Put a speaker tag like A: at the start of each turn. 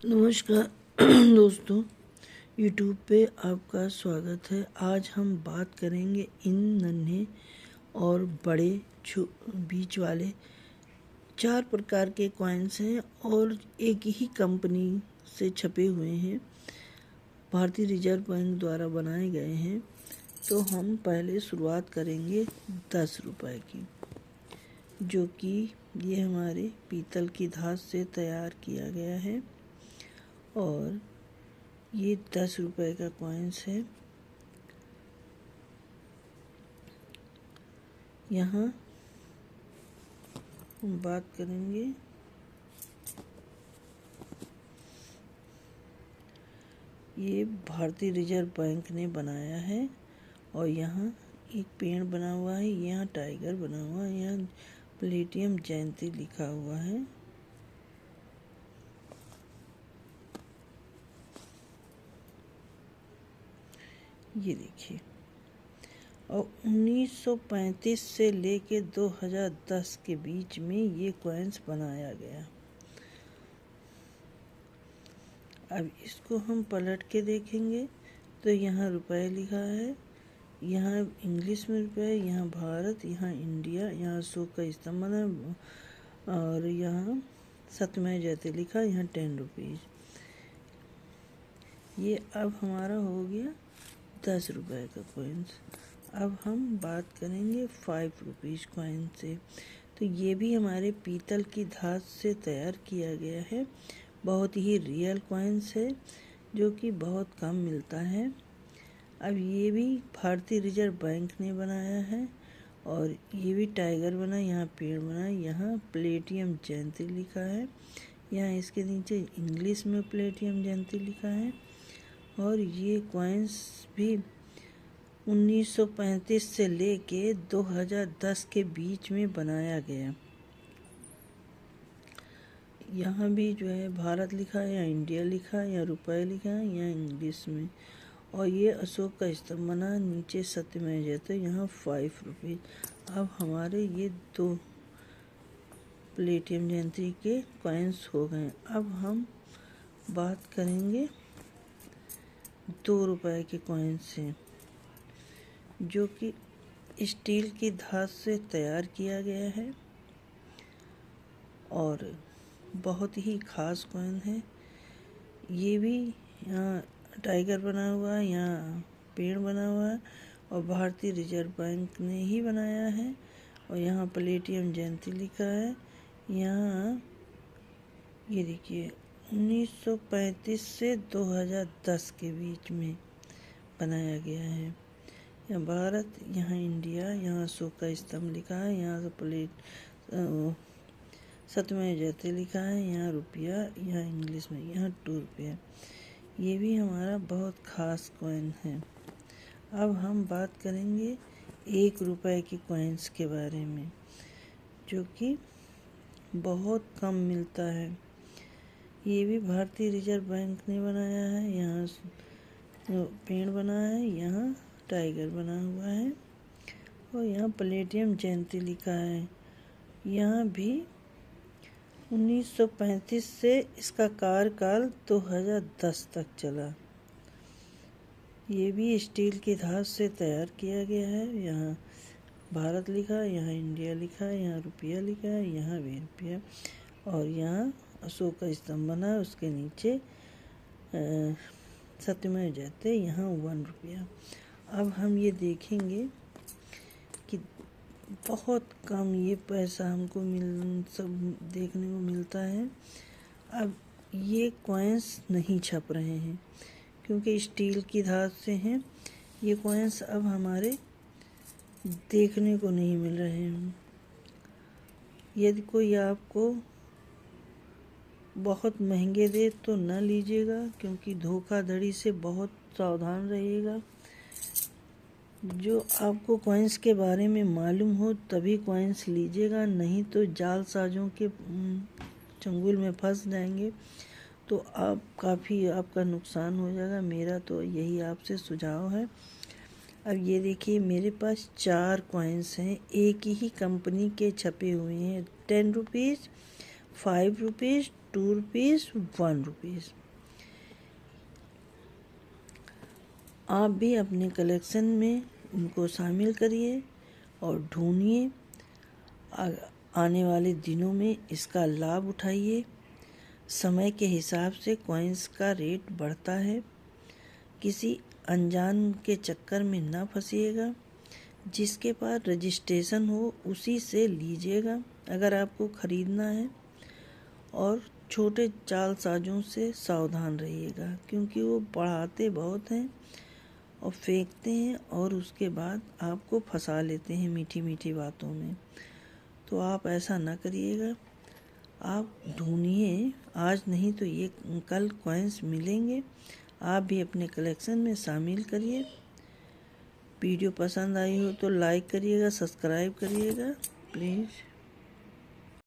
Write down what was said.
A: नमस्कार दोस्तों, यूट्यूब पे आपका स्वागत है। आज हम बात करेंगे इन नन्हे और बड़े बीच वाले 4 प्रकार के कॉइन्स हैं और एक ही कंपनी से छपे हुए हैं, भारतीय रिजर्व बैंक द्वारा बनाए गए हैं। तो हम पहले शुरुआत करेंगे 10 रुपए की, जो कि ये हमारे पीतल की धात से तैयार किया गया है और ये 10 रुपए का कॉइन्स है। यहाँ हम बात करेंगे ये भारतीय रिजर्व बैंक ने बनाया है और यहाँ एक पेड़ बना हुआ है, यहाँ टाइगर बना हुआ है, यहाँ प्लेटिनम जयंती लिखा हुआ है। ये देखिए, और 1935 से लेके 2010 के बीच में ये कॉइन्स बनाया गया। अब इसको हम पलट के देखेंगे तो यहाँ रुपए लिखा है, यहाँ इंग्लिश में रुपए, यहाँ भारत, यहाँ इंडिया, यहाँ अशोक का स्तंभ बना और यहाँ सत्यमेव जयते लिखा, यहाँ 10 रुपीज़। ये अब हमारा हो गया 10 रुपए का कॉइन्स। अब हम बात करेंगे 5 रुपीज़ कॉइन से। तो ये भी हमारे पीतल की धात से तैयार किया गया है, बहुत ही रियल कॉइन्स है जो कि बहुत कम मिलता है। अब ये भी भारतीय रिजर्व बैंक ने बनाया है और ये भी टाइगर बना, यहाँ पेड़ बना, यहाँ प्लेटिनम जयंती लिखा है, यहाँ इसके नीचे इंग्लिश में प्लेटिनम जयंती लिखा है। और ये कॉइन्स भी 1935 से लेके 2010 के बीच में बनाया गया। यहाँ भी जो है भारत लिखा है, यहाँ इंडिया लिखा है, यहाँ रुपए लिखा है, यहाँ इंग्लिश में। और ये अशोक का स्तंभ बना, नीचे सत्यमेव जयते, यहाँ 5 रुपीज़। अब हमारे ये 2 प्लेटिनम जयंती के कॉइन्स हो गए। अब हम बात करेंगे 2 रुपए के कॉइन्स से, जो कि स्टील की धात से तैयार किया गया है और बहुत ही खास कॉइन है। ये भी यहाँ टाइगर बना हुआ है, यहाँ पेड़ बना हुआ है और भारतीय रिजर्व बैंक ने ही बनाया है। और यहाँ प्लेटिनम जयंती लिखा है। यहाँ ये देखिए 1935 से 2010 के बीच में बनाया गया है। यहाँ भारत, यहाँ इंडिया, यहाँ अशोक का स्तंभ लिखा है, यहाँ सत्यमेव जयते लिखा है, यहाँ रुपया, यहाँ इंग्लिश में, यहाँ 2 रुपया। ये भी हमारा बहुत खास कॉइन है। अब हम बात करेंगे 1 रुपए के कॉइन्स के बारे में, जो कि बहुत कम मिलता है। ये भी भारतीय रिजर्व बैंक ने बनाया है। यहाँ पेड़ बना है, यहाँ टाइगर बना हुआ है और यहाँ प्लेटिनम जयंती लिखा है। यहाँ भी 1935 से इसका कार्यकाल 2010 तक चला। ये भी स्टील की धात से तैयार किया गया है। यहाँ भारत लिखा है, यहाँ इंडिया लिखा है, यहाँ रुपया लिखा है, यहाँ भी रुपया और यहाँ अशोक का स्तंभ बना है, उसके नीचे सत्यमेव जयते, यहाँ 1 रुपया। अब हम ये देखेंगे कि बहुत कम ये पैसा हमको सब देखने को मिलता है। अब ये कॉइन्स नहीं छप रहे हैं क्योंकि स्टील की धात से हैं। ये कॉइन्स अब हमारे देखने को नहीं मिल रहे हैं। यदि कोई आपको बहुत महंगे दे तो न लीजिएगा, क्योंकि धोखाधड़ी से बहुत सावधान रहिएगा। जो आपको कॉइन्स के बारे में मालूम हो तभी कॉइन्स लीजिएगा, नहीं तो जालसाजों के चंगुल में फंस जाएंगे तो आपका नुकसान हो जाएगा। मेरा तो यही आपसे सुझाव है। अब ये देखिए, मेरे पास 4 कॉइन्स हैं, एक ही कंपनी के छपे हुए हैं। 10 रुपीज़, 5 रुपीज़, 2 रुपीज़, 1 रुपीज़। आप भी अपने कलेक्शन में इनको शामिल करिए और ढूंढिए। आने वाले दिनों में इसका लाभ उठाइए। समय के हिसाब से कॉइन्स का रेट बढ़ता है। किसी अनजान के चक्कर में ना फंसिएगा। जिसके पास रजिस्ट्रेशन हो उसी से लीजिएगा अगर आपको ख़रीदना है। और छोटे जालसाजों से सावधान रहिएगा, क्योंकि वो बढ़ाते बहुत हैं और फेंकते हैं और उसके बाद आपको फंसा लेते हैं मीठी मीठी बातों में। तो आप ऐसा ना करिएगा। आप ढूंढिए, आज नहीं तो ये कल कॉइन्स मिलेंगे। आप भी अपने कलेक्शन में शामिल करिए। वीडियो पसंद आई हो तो लाइक करिएगा, सब्सक्राइब करिएगा प्लीज़।